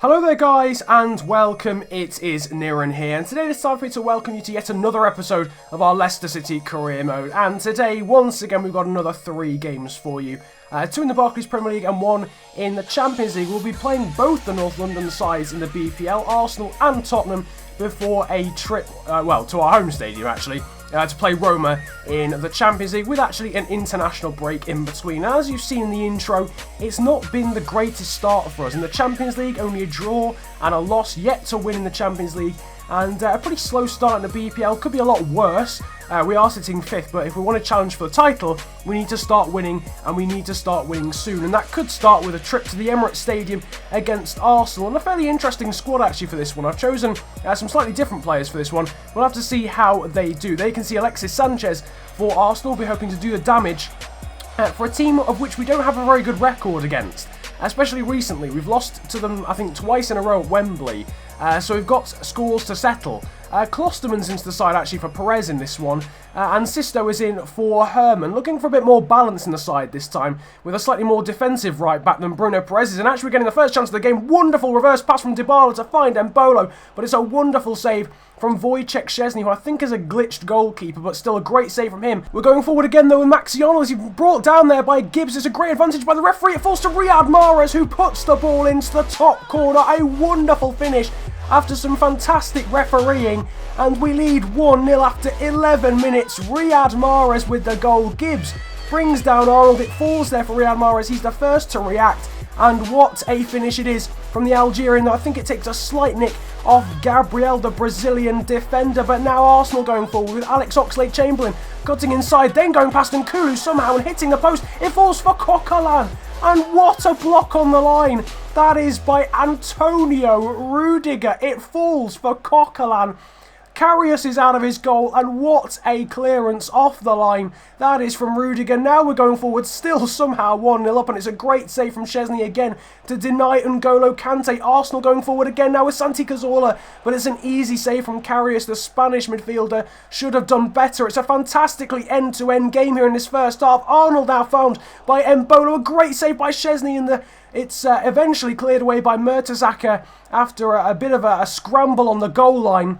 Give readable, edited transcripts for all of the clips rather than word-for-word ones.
Hello there guys and welcome, it is Niran here, and today it's time for me to welcome you to yet another episode of our Leicester City career mode. And today, once again, we've got another 3 games for you. 2 in the Barclays Premier League and 1 in the Champions League. We'll be playing both the North London sides in the BPL, Arsenal and Tottenham, before a trip, to our home stadium actually, to play Roma in the Champions League, with actually an international break in between. Now, as you've seen in the intro, it's not been the greatest start for us. In the Champions League, only a draw and a loss, yet to win in the Champions League, and a pretty slow start in the BPL. Could be a lot worse. We are sitting 5th, but if we want to challenge for the title, we need to start winning, and we need to start winning soon. And that could start with a trip to the Emirates Stadium against Arsenal, and a fairly interesting squad actually for this one. I've chosen some slightly different players for this one. We'll have to see how they do. They can see Alexis Sanchez for Arsenal. We'll be hoping to do the damage for a team of which we don't have a very good record against. Especially recently, we've lost to them, I think, twice in a row at Wembley. So we've got scores to settle. Klosterman's into the side actually for Perez in this one, and Sisto is in for Herman, looking for a bit more balance in the side this time, with a slightly more defensive right back than Bruno Perez is, and actually getting the first chance of the game. Wonderful reverse pass from Dybala to find Embolo, but it's a wonderful save from Wojciech Szczesny, who I think is a glitched goalkeeper, but still a great save from him. We're going forward again though with Maxiano, as he's brought down there by Gibbs. It's a great advantage by the referee. It falls to Riyad Mahrez, who puts the ball into the top corner. A wonderful finish after some fantastic refereeing, and we lead 1-0 after 11 minutes. Riyad Mahrez with the goal. Gibbs brings down Arnold. It falls there for Riyad Mahrez. He's the first to react, and what a finish it is from the Algerian. I think it takes a slight nick off Gabriel, the Brazilian defender, but now Arsenal going forward with Alex Oxlade-Chamberlain cutting inside, then going past Nkulu somehow and hitting the post. It falls for Coquelin, and what a block on the line. That is by Antonio Rudiger. It falls for Coquelin. Karius is out of his goal, and what a clearance off the line. That is from Rudiger. Now we're going forward, still somehow 1-0 up, and it's a great save from Szczesny again to deny N'Golo Kante. Arsenal going forward again now with Santi Cazorla, but it's an easy save from Karius. The Spanish midfielder should have done better. It's a fantastically end-to-end game here in this first half. Arnold now found by Embolo. A great save by Szczesny, and it's eventually cleared away by Mertesacker after a bit of a scramble on the goal line.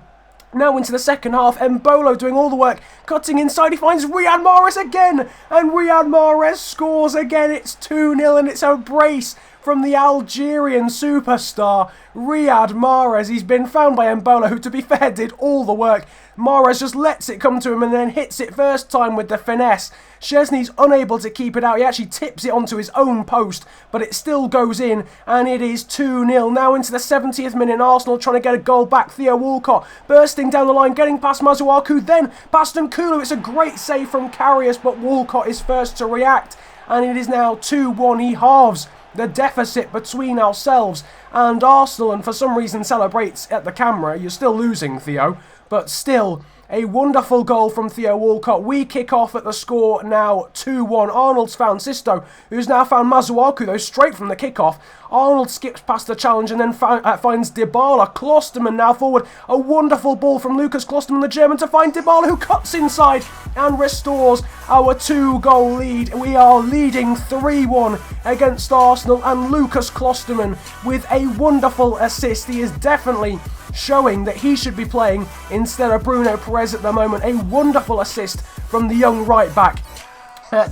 Now into the second half, Embolo doing all the work, cutting inside, he finds Riyad Mahrez again, and Riyad Mahrez scores again. It's 2-0, and it's a brace from the Algerian superstar, Riyad Mahrez. He's been found by Embolo, who, to be fair, did all the work. Mahrez just lets it come to him and then hits it first time with the finesse. Szczesny's unable to keep it out. He actually tips it onto his own post, but it still goes in, and it is 2-0. Now into the 70th minute, Arsenal trying to get a goal back. Theo Walcott bursting down the line, getting past Masuaku, then past Nkulu. It's a great save from Karius, but Walcott is first to react, and it is now 2-1. He halves the deficit between ourselves and Arsenal, and for some reason celebrates at the camera. You're still losing, Theo, but still a wonderful goal from Theo Walcott. We kick off at the score now 2-1. Arnold's found Sisto, who's now found Masuaku, though, straight from the kickoff. Arnold skips past the challenge and then finds Dybala. Klosterman now forward. A wonderful ball from Lucas Klosterman, the German, to find Dybala, who cuts inside and restores our 2-goal lead. We are leading 3-1 against Arsenal, and Lucas Klosterman with a wonderful assist. He is definitely showing that he should be playing instead of Bruno Perez at the moment. A wonderful assist from the young right back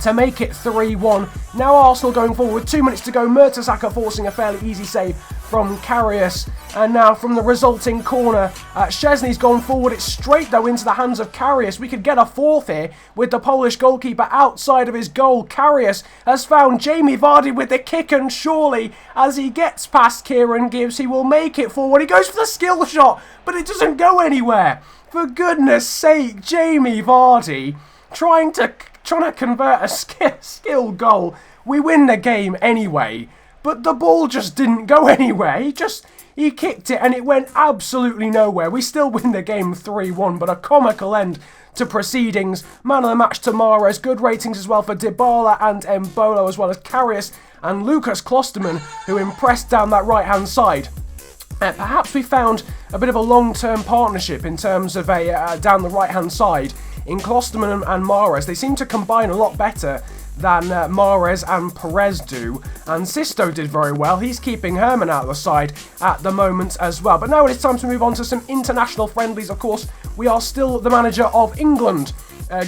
to make it 3-1. Now Arsenal going forward with 2 minutes to go. Mertesacker forcing a fairly easy save from Karius, and now from the resulting corner, Szczesny's gone forward. It's straight though into the hands of Karius. We could get a fourth here with the Polish goalkeeper outside of his goal. Karius has found Jamie Vardy with the kick, and surely as he gets past Kieran Gibbs, he will make it forward. He goes for the skill shot, but it doesn't go anywhere. For goodness sake, Jamie Vardy trying to convert a skill goal. We win the game anyway, but the ball just didn't go anywhere. He kicked it and it went absolutely nowhere. We still win the game 3-1, but a comical end to proceedings. Man of the match to Mahrez. Good ratings as well for Dybala and Embolo, as well as Karius and Lucas Klosterman, who impressed down that right-hand side. Perhaps we found a bit of a long-term partnership in terms of down the right-hand side in Klosterman and Mahrez. They seem to combine a lot better than Mahrez and Perez do. And Sisto did very well. He's keeping Herman out of the side at the moment as well. But now it's time to move on to some international friendlies. Of course, we are still the manager of England.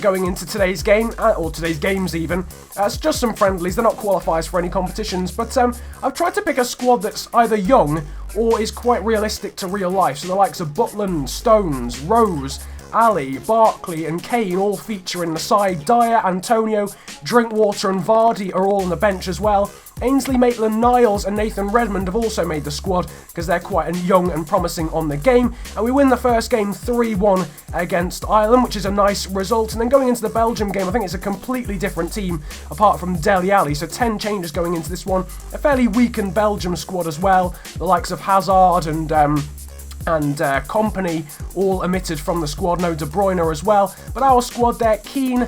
Going into today's game, or today's games even. It's just some friendlies, they're not qualifiers for any competitions, but I've tried to pick a squad that's either young or is quite realistic to real life, so the likes of Butland, Stones, Rose, Ali, Barkley and Kane all feature in the side. Dyer, Antonio, Drinkwater and Vardy are all on the bench as well. Ainsley, Maitland-Niles and Nathan Redmond have also made the squad because they're quite young and promising on the game. And we win the first game 3-1 against Ireland, which is a nice result. And then going into the Belgium game, I think it's a completely different team apart from Dele Alli. So 10 changes going into this one. A fairly weakened Belgium squad as well. The likes of Hazard and Company all omitted from the squad, no De Bruyne as well. But our squad there, Keane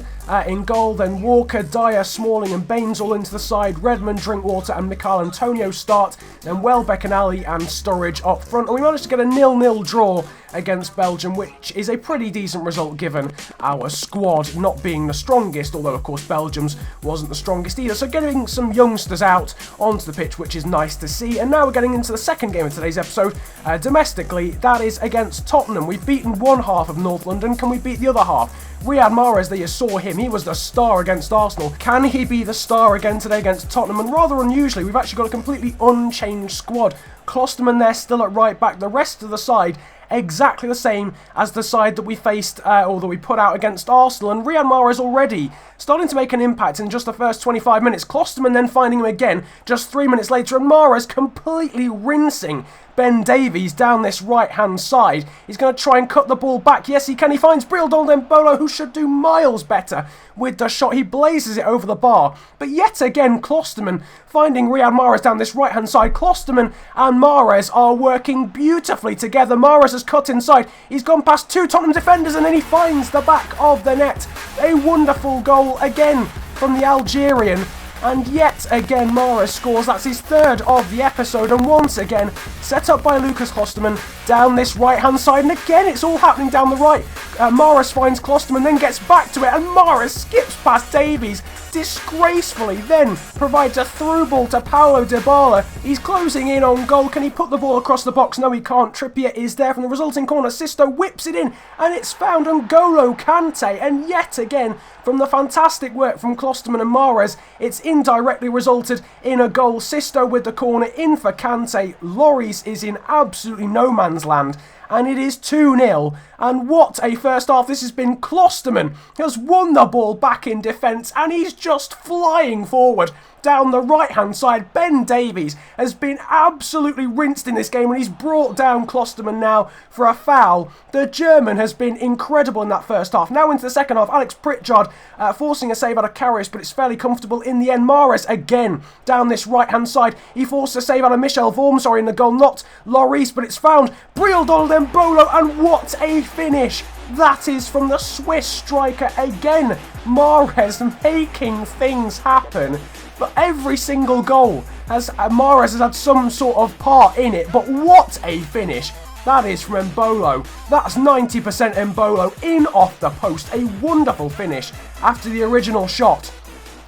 in goal, then Walker, Dyer, Smalling and Baines all into the side. Redmond, Drinkwater and Michail Antonio start. Then Welbeck and Ali and Sturridge up front. And we managed to get a 0-0 draw against Belgium, which is a pretty decent result given our squad not being the strongest, although of course Belgium's wasn't the strongest either. So getting some youngsters out onto the pitch, which is nice to see. And now we're getting into the second game of today's episode, domestically, that is against Tottenham. We've beaten one half of North London, can we beat the other half? Riyad Mahrez, there you saw him, he was the star against Arsenal. Can he be the star again today against Tottenham? And rather unusually, we've actually got a completely unchanged squad. Klosterman there still at right back, the rest of the side exactly the same as the side that we faced, or that we put out against Arsenal. And Riyad Mahrez already starting to make an impact in just the first 25 minutes. Klosterman then finding him again just 3 minutes later, and Mahrez completely rinsing Ben Davies down this right-hand side. He's going to try and cut the ball back. Yes, he can. He finds Brildol who should do miles better with the shot. He blazes it over the bar. But yet again, Klosterman finding Riyad Mahrez down this right-hand side. Klosterman and Mahrez are working beautifully together. Mahrez has cut inside. He's gone past two Tottenham defenders and then he finds the back of the net. A wonderful goal again from the Algerian. And yet again, Mahrez scores. That's his third of the episode. And once again, set up by Lucas Klosterman down this right-hand side. And again, it's all happening down the right. Mahrez finds Klosterman, then gets back to it. And Mahrez skips past Davies disgracefully. Then provides a through ball to Paulo Dybala. He's closing in on goal. Can he put the ball across the box? No, he can't. Trippier is there from the resulting corner. Sisto whips it in. And it's found on N'Golo Kante. And yet again, from the fantastic work from Klosterman and Mahrez, it's indirectly resulted in a goal. Sisto with the corner in for Kante. Lloris is in absolutely no man's land. And it is 2-0. And what a first half this has been. Klosterman has won the ball back in defence and he's just flying forward down the right-hand side. Ben Davies has been absolutely rinsed in this game and he's brought down Klosterman now for a foul. The German has been incredible in that first half. Now into the second half, Alex Pritchard forcing a save out of Karius, but it's fairly comfortable in the end. Mahrez again down this right-hand side. He forced a save out of Michel Vorm, in the goal, not Lloris, but it's found. Brildol, and what a finish. That is from the Swiss striker again. Mahrez making things happen. But every single goal Mahrez has had some sort of part in it. But what a finish. That is from Embolo. That's 90% Embolo in off the post. A wonderful finish after the original shot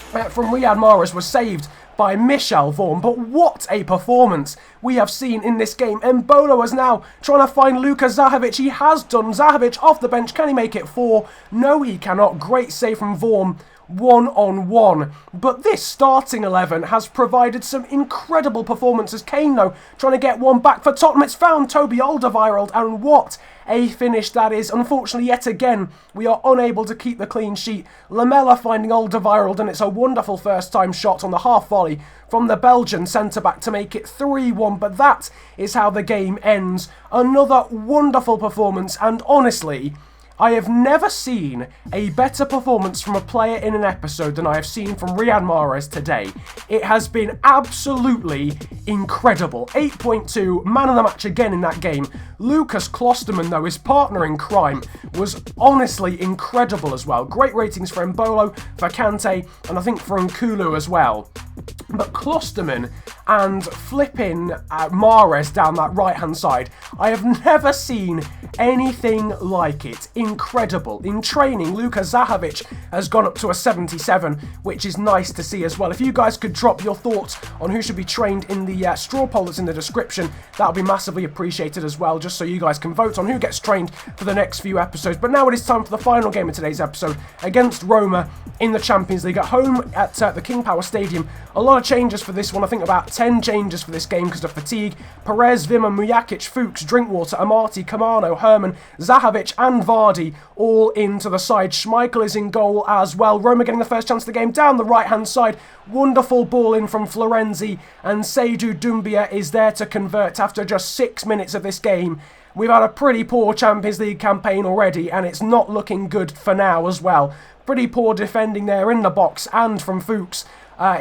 from Riyad Mahrez was saved by Michel Vorm. But what a performance we have seen in this game. Embolo is now trying to find Luka Zahovic. He has done. Zahovic off the bench. Can he make it 4? No, he cannot. Great save from Vorm. 1-on-1. But this starting 11 has provided some incredible performances. Kane, though, trying to get one back for Tottenham. It's found Toby Alderweireld, and what a finish that is. Unfortunately, yet again, we are unable to keep the clean sheet. Lamela finding Alderweireld, and it's a wonderful first-time shot on the half volley from the Belgian centre-back to make it 3-1. But that is how the game ends. Another wonderful performance, and honestly, I have never seen a better performance from a player in an episode than I have seen from Riyad Mahrez today. It has been absolutely incredible. 8.2, man of the match again in that game. Lucas Klosterman, though, his partner in crime, was honestly incredible as well. Great ratings for Embolo, for Kante, and I think for Nkulu as well. But Klosterman and flipping Mahrez down that right-hand side, I have never seen anything like it. Incredible. In training, Luka Zahovic has gone up to a 77, which is nice to see as well. If you guys could drop your thoughts on who should be trained in the straw poll that's in the description, that would be massively appreciated as well, just so you guys can vote on who gets trained for the next few episodes. But now it is time for the final game of today's episode against Roma in the Champions League at home at the King Power Stadium. A lot of changes for this one. I think about 10 changes for this game because of fatigue. Perez, Wimmer, Mujakic, Fuchs, Drinkwater, Amati, Kamano, Herman, Zahovic and Vardy all into the side. Schmeichel is in goal as well. Roma getting the first chance of the game down the right-hand side. Wonderful ball in from Florenzi, and Seydou Doumbia is there to convert after just 6 minutes of this game. We've had a pretty poor Champions League campaign already, and it's not looking good for now as well. Pretty poor defending there in the box and from Fuchs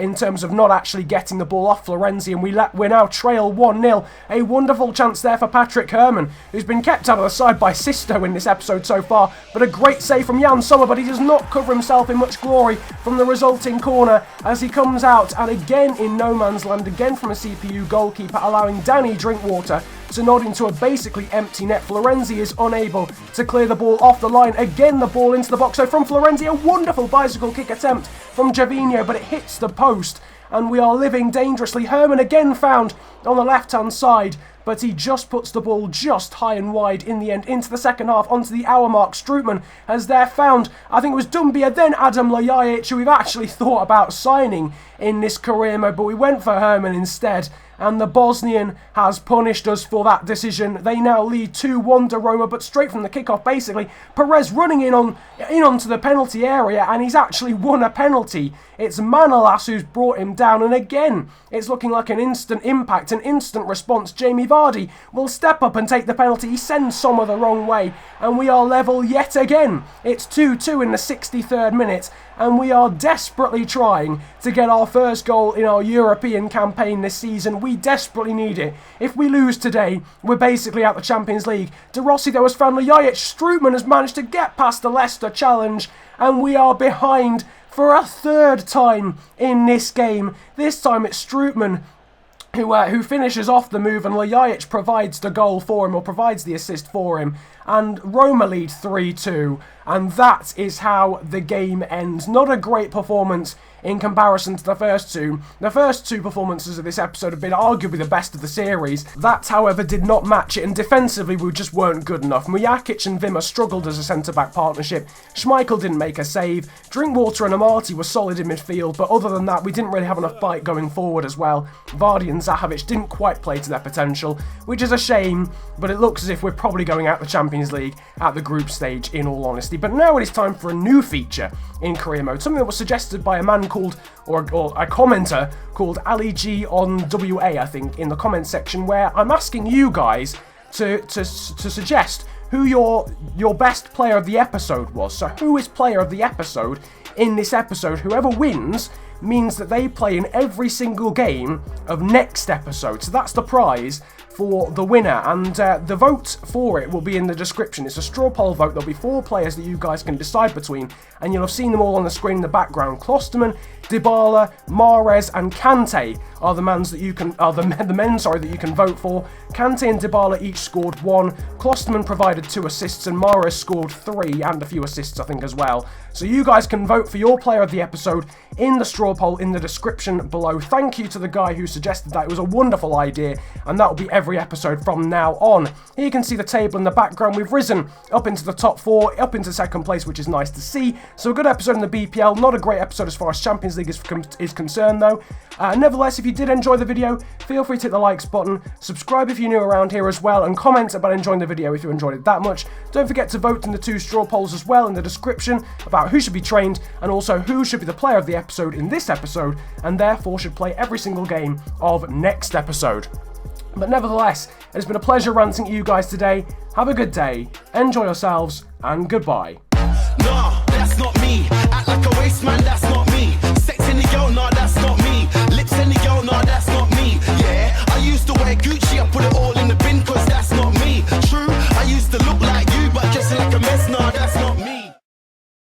in terms of not actually getting the ball off Florenzi, and we now trail 1-0. A wonderful chance there for Patrick Herman, who's been kept out of the side by Sisto in this episode so far, but a great save from Jan Sommer, but he does not cover himself in much glory from the resulting corner as he comes out, and again in no man's land, again from a CPU goalkeeper, allowing Danny Drinkwater to nod into a basically empty net. Florenzi is unable to clear the ball off the line. Again, the ball into the box. So from Florenzi, a wonderful bicycle kick attempt from Gervinho, but it hits the post, and we are living dangerously. Herman again found on the left-hand side, but he just puts the ball just high and wide in the end into the second half, onto the hour mark. Strootman has there found, I think it was Doumbia, then Adam Ljajic, who we've actually thought about signing in this career mode, but we went for Herman instead. And the Bosnian has punished us for that decision. They now lead 2-1 to Roma, but straight from the kickoff, basically, Perez running in onto the penalty area, and he's actually won a penalty. It's Manolas who's brought him down, and again, it's looking like an instant impact, an instant response. Jamie Vardy will step up and take the penalty. He sends Sommer the wrong way, and we are level yet again. It's 2-2 in the 63rd minute, and we are desperately trying to get our first goal in our European campaign this season. We desperately need it. If we lose today, we're basically out the Champions League. De Rossi there was found Ljajic. Strootman has managed to get past the Leicester challenge, and we are behind for a third time in this game. This time it's Strootman who finishes off the move, and Ljajic provides the goal for him, or provides the assist for him, and Roma lead 3-2, and that is how the game ends. Not a great performance in comparison to the first two. The first two performances of this episode have been arguably the best of the series. That, however, did not match it, and defensively we just weren't good enough. Mujakic and Wimmer struggled as a centre-back partnership. Schmeichel didn't make a save. Drinkwater and Amati were solid in midfield, but other than that, we didn't really have enough bite going forward as well. Vardy and Zahovic didn't quite play to their potential, which is a shame, but it looks as if we're probably going out the Champions League at the group stage, in all honesty. But now it is time for a new feature in career mode, something that was suggested by a man called, or a commenter called Ali G on WA, I think, in the comment section, where I'm asking you guys to suggest who your best player of the episode was. So who is player of the episode in this episode? Whoever wins means that they play in every single game of next episode. So that's the prize for the winner, and the vote for it will be in the description. It's a straw poll vote. There'll be 4 players that you guys can decide between, and you'll have seen them all on the screen in the background. Klosterman, Dybala, Mahrez and Kante are the men that you can that you can vote for. Kante and Dybala each scored 1. Klosterman provided 2 assists, and Mahrez scored 3 and a few assists, I think, as well. So you guys can vote for your player of the episode in the straw poll in the description below. Thank you to the guy who suggested that. It was a wonderful idea, and that will be every episode from now on. Here you can see the table in the background. We've risen up into the top 4, up into second place, which is nice to see. So a good episode in the BPL, not a great episode as far as Champions League is concerned though. Nevertheless, if you did enjoy the video, feel free to hit the likes button, subscribe if you're new around here as well, and comment about enjoying the video if you enjoyed it that much. Don't forget to vote in the 2 straw polls as well in the description about who should be trained, and also who should be the player of the episode in this episode, and therefore should play every single game of next episode. But nevertheless, it's been a pleasure ranting at you guys today. Have a good day, enjoy yourselves, and goodbye. Nah, that's not me. Act like a waste man, that's not me. Sex in the girl, nah, that's not me. Lips in the girl, nah,